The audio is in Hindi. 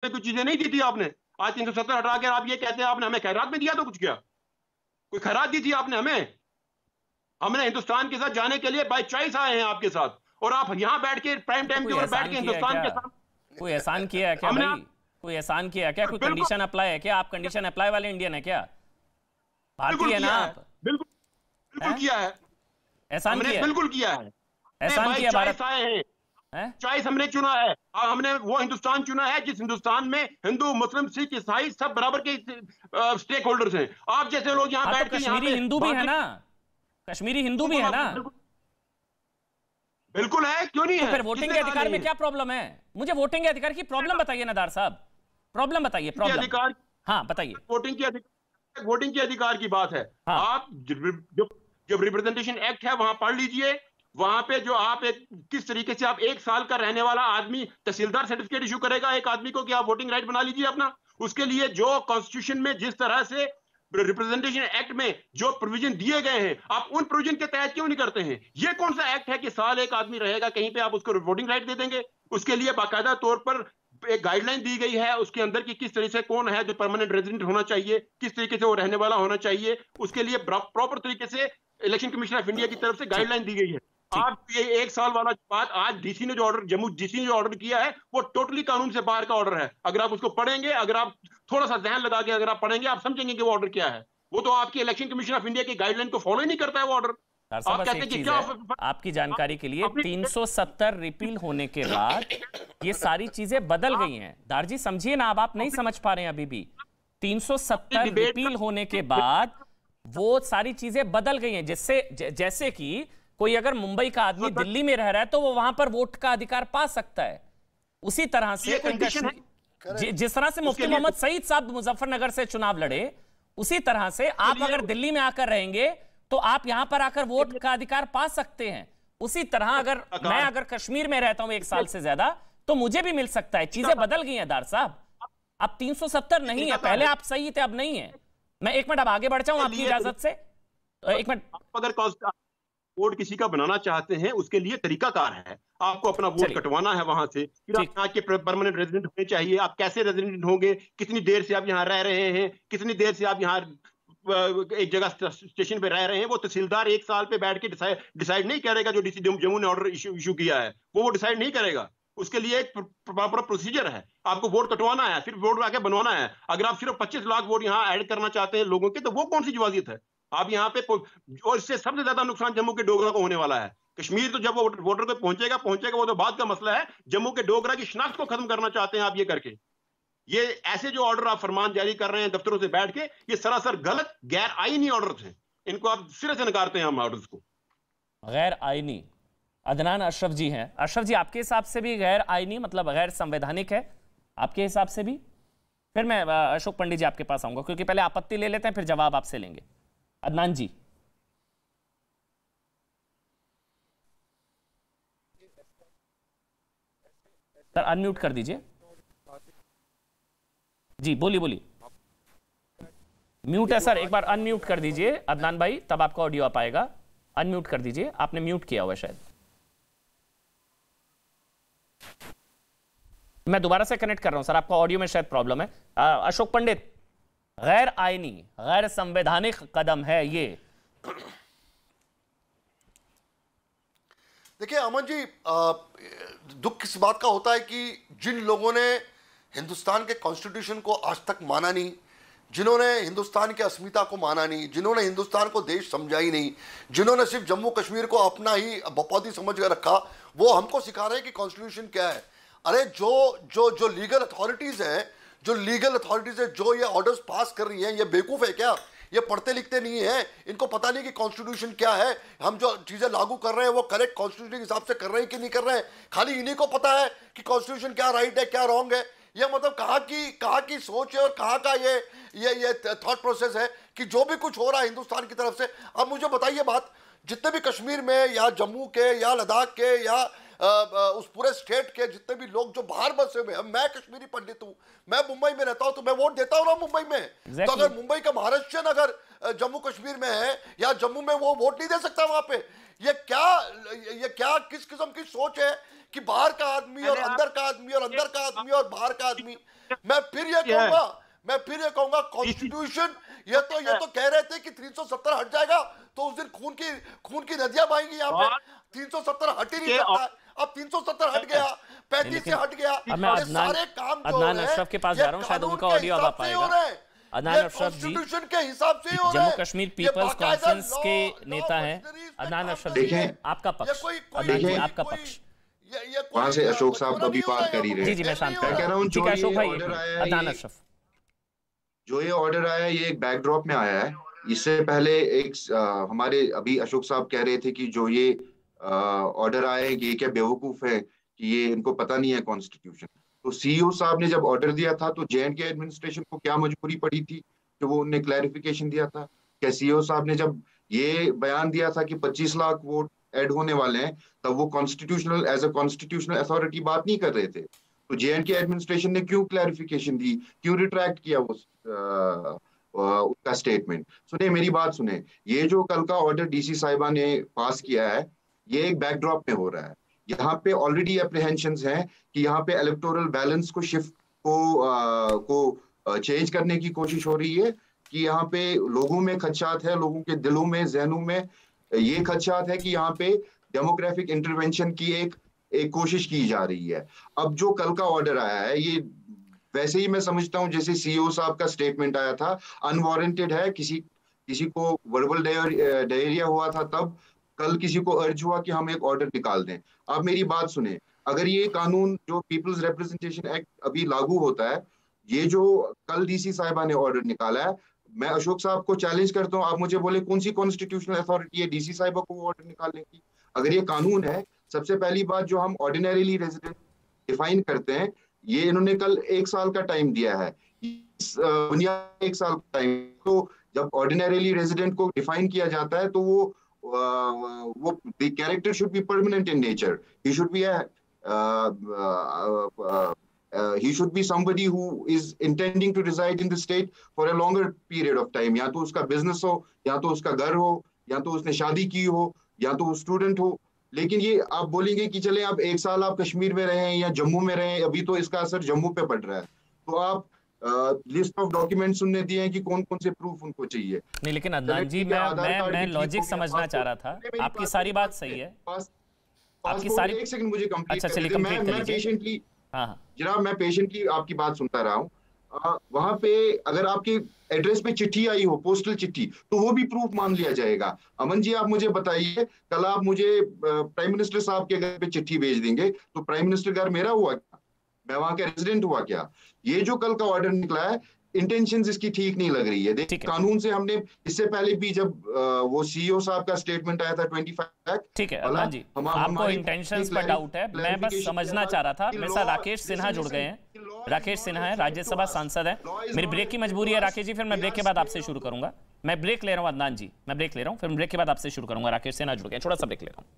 कुछ चीजें नहीं दी थी आपने। आज 370 हटा के आप ये कहते हैं आपने हमें खैरात में दिया तो कुछ क्या? कोई खैरात दी थी आपने हमें? हमने हिंदुस्तान के साथ जाने के लिए बाय चॉइस आए हैं आपके साथ, और आप यहाँ बैठ के प्राइम तो टाइम के कोई ऊपर बैठ एहसान के किया है हिंदुस्तान क्या? के साथ कोई एहसान किया है क्या हमने भाई? कोई एहसान किया है क्या? कोई बिल्कुल कंडीशन अप्लाई है क्या? आप कंडीशन अप्लाई वाले इंडियन है क्या? भारतीय है ना किया है, आप? बिल्कुल बिल्कुल किया है, एहसान हमने किया है? बिल्कुल किया है। एहसान किया भारत चॉइस आए हैं, है? चॉइस हमने चुना है, और हमने वो हिंदुस्तान चुना है जिस हिंदुस्तान में हिंदू मुस्लिम सिख ईसाई सब बराबर के स्टेक होल्डर्स हैं। आप जैसे लोग यहाँ हाँ, तो बैठ के यहाँ कश्मीरी पे हिंदू भी है ना? कश्मीरी हिंदू भी है ना? बिल्कुल है, क्यों नहीं तो है? फिर वोटिंग के अधिकार में क्या प्रॉब्लम है? मुझे वोटिंग के अधिकार की प्रॉब्लम बताइए ना दार साहब, प्रॉब्लम बताइए, प्रॉब्लम। अधिकार, हाँ बताइए। वोटिंग के अधिकार की बात है। हाँ। आप जब रिप्रेजेंटेशन एक्ट है वहां पढ़ लीजिए, वहां पे जो आप किस तरीके से आप 1 साल का रहने वाला आदमी तहसीलदार सर्टिफिकेट इशू करेगा एक आदमी को कि आप वोटिंग राइट बना लीजिए अपना। उसके लिए जो कॉन्स्टिट्यूशन में जिस तरह से रिप्रेजेंटेशन एक्ट में जो प्रोविजन दिए गए हैं, आप उन प्रोविजन के तहत क्यों नहीं करते हैं? ये कौन सा एक्ट है कि साल एक आदमी रहेगा कहीं पे आप उसको वोटिंग राइट दे देंगे? उसके लिए बाकायदा तौर पर एक गाइडलाइन दी गई है उसके अंदर की किस तरीके से कौन है जो परमानेंट रेजिडेंट होना चाहिए, किस तरीके से वो रहने वाला होना चाहिए, उसके लिए प्रॉपर तरीके से इलेक्शन कमीशन ऑफ इंडिया की तरफ से गाइडलाइन दी गई है। आप ये 1 साल वाला बात, आज डीसी ने जो ऑर्डर, जम्मू डीसी ने जो ऑर्डर किया है वो टोटली कानून से बाहर का ऑर्डर है। अगर आप उसको पढ़ेंगे, अगर आप थोड़ा सा ध्यान लगा के अगर आप पढ़ेंगे, आप समझेंगे कि वो ऑर्डर क्या है। वो तो आपकी इलेक्शन कमीशन ऑफ इंडिया की गाइडलाइन को फॉलो ही नहीं करता है वो ऑर्डर। आप कहते हैं कि क्या, आपकी जानकारी के लिए 370 रिपील होने के बाद ये सारी चीजें बदल गई हैं। दारजी समझिए ना, अब आप नहीं समझ पा रहे हैं अभी भी। 370 रिपील होने के बाद वो सारी चीजें बदल गई हैं, जिससे जैसे कि कोई अगर मुंबई का आदमी दिल्ली में रह रहा है तो वो वहां पर वोट का अधिकार पा सकता है। उसी तरह से कोई जिस तरह से मुफ्ती मोहम्मद सईद साहब मुजफ्फरनगर से चुनाव लड़े, उसी तरह से आप अगर दिल्ली में आकर रहेंगे तो आप यहां पर आकर वोट का अधिकार पा सकते हैं। उसी तरह अगर मैं अगर कश्मीर में रहता हूं 1 साल से ज्यादा तो मुझे भी मिल सकता है। चीजें बदल गई हैं दार साहब, अब 370 नहीं है, पहले आप सही थे अब नहीं है। मैं 1 मिनट अब आगे बढ़ जाऊं आपकी इजाजत से, 1 मिनट। अगर वोट किसी का बनाना चाहते हैं उसके लिए तरीकाकार है, आपको अपना वोट कटवाना है वहां से, फिर आप यहाँ के परमानेंट रेजिडेंट होने चाहिए। आप कैसे रेजिडेंट होंगे, कितनी देर से आप यहाँ रह रहे हैं, कितनी देर से आप यहाँ एक जगह स्टेशन पे रह रहे हैं, वो तहसीलदार 1 साल पे बैठ के डिसाइड नहीं करेगा। जो डीसी जम्मू ने ऑर्डर इशू किया है वो डिसाइड नहीं करेगा। उसके लिए एक प्रॉपर प्रोसीजर है। आपको वोट कटवाना है, फिर वोट आके बनवाना है। अगर आप सिर्फ 25 लाख वोट यहाँ ऐड करना चाहते हैं लोगों के, तो वो कौन सी जवाजियत है आप यहाँ पे? और इससे सबसे ज्यादा नुकसान जम्मू के डोगरा को होने वाला है। कश्मीर तो जब वो वोटर को पहुंचेगा वो तो बाद का मसला है। जम्मू के डोगरा की शिनाख्त को खत्म करना चाहते हैं आप ये करके। ये ऐसे जो ऑर्डर आप फरमान जारी कर रहे हैं दफ्तरों से बैठ के, ये सरासर गलत गैर आईनी ऑर्डर हैं। इनको आप सिरे से नकारते हैं हम ऑर्डर्स को, गैर आईनी। अदनान अशरफ जी हैं। अशरफ जी, आपके हिसाब से भी गैर आईनी मतलब गैर संवैधानिक है आपके हिसाब से भी? फिर मैं अशोक पंडित जी आपके पास आऊंगा, क्योंकि पहले आपत्ति ले लेते हैं फिर जवाब आपसे लेंगे। अदनान जी। सर अनम्यूट कर दीजिए जी, बोलिए बोलिए। म्यूट है सर, एक बार अनम्यूट कर दीजिए अदनान भाई, तब आपका ऑडियो आ पाएगा। अनम्यूट कर दीजिए, आपने म्यूट किया हुआ शायद। मैं दोबारा से कनेक्ट कर रहा हूं सर, आपका ऑडियो में शायद प्रॉब्लम है। अशोक पंडित, गैर आईनी गैर संवैधानिक कदम है ये। देखिए अमन जी, दुख इस बात का होता है कि जिन लोगों ने हिंदुस्तान के कॉन्स्टिट्यूशन को आज तक माना नहीं, जिन्होंने हिंदुस्तान की अस्मिता को माना नहीं, जिन्होंने हिंदुस्तान को देश समझा ही नहीं, जिन्होंने सिर्फ जम्मू कश्मीर को अपना ही बपौती समझ कर रखा, वो हमको सिखा रहे हैं कि कॉन्स्टिट्यूशन क्या है। अरे जो जो जो लीगल अथॉरिटीज़ हैं, जो ये ऑर्डर्स पास कर रही हैं, ये बेवकूफ़ है क्या? ये पढ़ते लिखते नहीं है, इनको पता नहीं कि कॉन्स्टिट्यूशन क्या है। हम जो चीज़ें लागू कर रहे हैं वो करेक्ट कॉन्स्टिट्यूशन के हिसाब से कर रहे हैं कि नहीं कर रहे हैं। खाली इन्हीं को पता है कि कॉन्स्टिट्यूशन क्या राइट है क्या रॉन्ग है। ये मतलब कहाँ की सोच है और कहाँ का ये थॉट प्रोसेस है कि जो भी कुछ हो रहा है हिंदुस्तान की तरफ से। अब मुझे बताइए बात, जितने भी कश्मीर में या जम्मू के या लद्दाख के या उस पूरे स्टेट के जितने भी लोग जो बाहर बसे हुए हैं, मैं कश्मीरी पंडित हूं, मैं मुंबई में रहता हूं, तो मैं वोट देता हूं ना मुंबई में। तो अगर मुंबई का महाराष्ट्रियन अगर जम्मू कश्मीर में है या जम्मू में वो वोट नहीं दे सकता वहां पे? ये क्या किस किस्म की सोच है कि बाहर का आदमी और अंदर का आदमी और अंदर का आदमी और बाहर का आदमी? मैं फिर ये कहूंगा कॉन्स्टिट्यूशन, ये तो कह रहे थे कि 370 हट जाएगा तो उस दिन खून की नदियां बहेंगी यहाँ पे। 370 हट ही नहीं सकता। अब 370 हट गया, 35 से हट गया। ये सारे काम अदनान अशरफ के पास जा रहा हूँ, शायद उनका ऑडियो अब आ पाएगा। अदनान अशरफ जी के हिसाब से जम्मू कश्मीर पीपल्स कॉन्फ्रेंस के नेता हैं। अदनान अशरफ जी, आपका पक्ष, अदनान जी आपका पक्ष। वहां से अशोक साहब कभी बात कर ही रहे। जी मैं शांत कह रहा हूँ जो अशोक भाई, अदनान अशरफ, जो ये ऑर्डर आया है ये एक बैकड्रॉप में आया है। इससे पहले एक हमारे अभी अशोक साहब कह रहे थे कि जो ये ऑर्डर आए हैं ये क्या बेवकूफ है कि ये इनको पता नहीं है कॉन्स्टिट्यूशन। तो सीईओ साहब ने जब ऑर्डर दिया था तो J&K एडमिनिस्ट्रेशन को क्या मजबूरी पड़ी थी कि वो उन्हें क्लैरिफिकेशन दिया था? क्या सीईओ साहब ने जब ये बयान दिया था कि 25 लाख वोट ऐड होने वाले हैं तब वो constitutional as a constitutional authority बात नहीं कर रहे थे? तो J&K एडमिनिस्ट्रेशन ने क्यों क्लैरिफिकेशन दी, क्यों रिट्रैक्ट किया वो उसका स्टेटमेंट? सुने मेरी बात सुने, ये जो कल का ऑर्डर डीसी साहिबा ने पास किया है ये एक बैकड्रॉप में हो रहा है। यहाँ पे ऑलरेडी एप्रीहेंशंस हैं कि यहाँ पे इलेक्टोरल बैलेंस को शिफ्ट को चेंज करने की कोशिश हो रही है, कि यहाँ पे लोगों में खदशात है, लोगों के दिलों में जहनों में ये खदशात है कि यहाँ पे डेमोग्राफिक इंटरवेंशन की एक कोशिश की जा रही है। अब जो कल का ऑर्डर आया है ये वैसे ही मैं समझता हूँ जैसे सीईओ साहब का स्टेटमेंट आया था, अनवारंटेड है। किसी को वर्बल डायरिया हुआ था तब कल किसी को अर्ज हुआ कि हम एक ऑर्डर निकाल दें। आप मेरी बात सुने, अगर ये कानून जो पीपल्स रिप्रेजेंटेशन एक्ट अभी लागू होता है, ये जो कल डीसी साहिबा ने ऑर्डर निकाला है, मैं अशोक साहब को चैलेंज करता हूँ, आप मुझे बोले कौन सी कॉन्स्टिट्यूशनल अथॉरिटी है डीसी साहिबा को वो ऑर्डर निकालने की? अगर ये कानून है, सबसे पहली बात जो हम ऑर्डिनरीली रेजिडेंट डिफाइन करते हैं, ये इन्होंने कल 1 साल का टाइम दिया है, इस बुनियाद 1 साल का टाइम। तो जब ऑर्डिनरीली रेजिडेंट को डिफाइन किया जाता है तो वो the character should be permanent in nature. He should be he should be somebody who is intending to reside in the state for a longer period of time. या तो उसका बिजनेस हो, या तो उसका घर हो, या तो उसने शादी की हो, या तो वो स्टूडेंट हो। लेकिन ये आप बोलेंगे कि चले आप 1 साल आप कश्मीर में रहें या जम्मू में रहें, अभी तो इसका असर जम्मू पे पड़ रहा है, तो आप लिस्ट ऑफ डॉक्यूमेंट सुनने दिए हैं कि कौन कौन से प्रूफ उनको चाहिए। नहीं लेकिन अदनान जी मैं लॉजिक समझना चाह रहा था, आपकी सारी बात सही है, आपकी सारी। एक सेकंड मुझे कंप्लीट। अच्छा चलिए कंप्लीट कर लीजिए। पेशेंटली जनाब मैं पेशेंटली आपकी बात सुनता रहा हूँ। वहां पे अगर आपके एड्रेस पे चिट्ठी आई हो, पोस्टल चिट्ठी, तो वो भी प्रूफ मान लिया जाएगा। अमन जी आप मुझे बताइए, कल आप मुझे प्राइम मिनिस्टर साहब के घर पे चिट्ठी भेज देंगे तो प्राइम मिनिस्टर घर मेरा हुआ क्या? मैं वहां का रेजिडेंट हुआ क्या? ये जो कल का ऑर्डर निकला है, इंटेंशंस इसकी ठीक नहीं लग रही है। देखिए कानून से हमने इससे पहले भी जब वो सीईओ साहब का स्टेटमेंट आया था 25 लाख, ठीक है अदनान जी, आपको इंटेंशंस पर डाउट है, मैं बस समझना चाह रहा था। मेरे साथ राकेश सिन्हा जुड़ गए हैं। राकेश सिन्हा है, राज्यसभा सांसद है। मेरी ब्रेक की मजबूरी है राकेश जी, फिर मैं ब्रेक के बाद आपसे शुरू करूंगा। मैं ब्रेक ले रहा हूँ अदनान जी, मैं ब्रेक ले रहा हूँ, फिर ब्रेक के बाद आपसे शुरू करूंगा। राकेश सिन्हा जुड़ गए, थोड़ा सा ब्रेक ले रहा हूँ।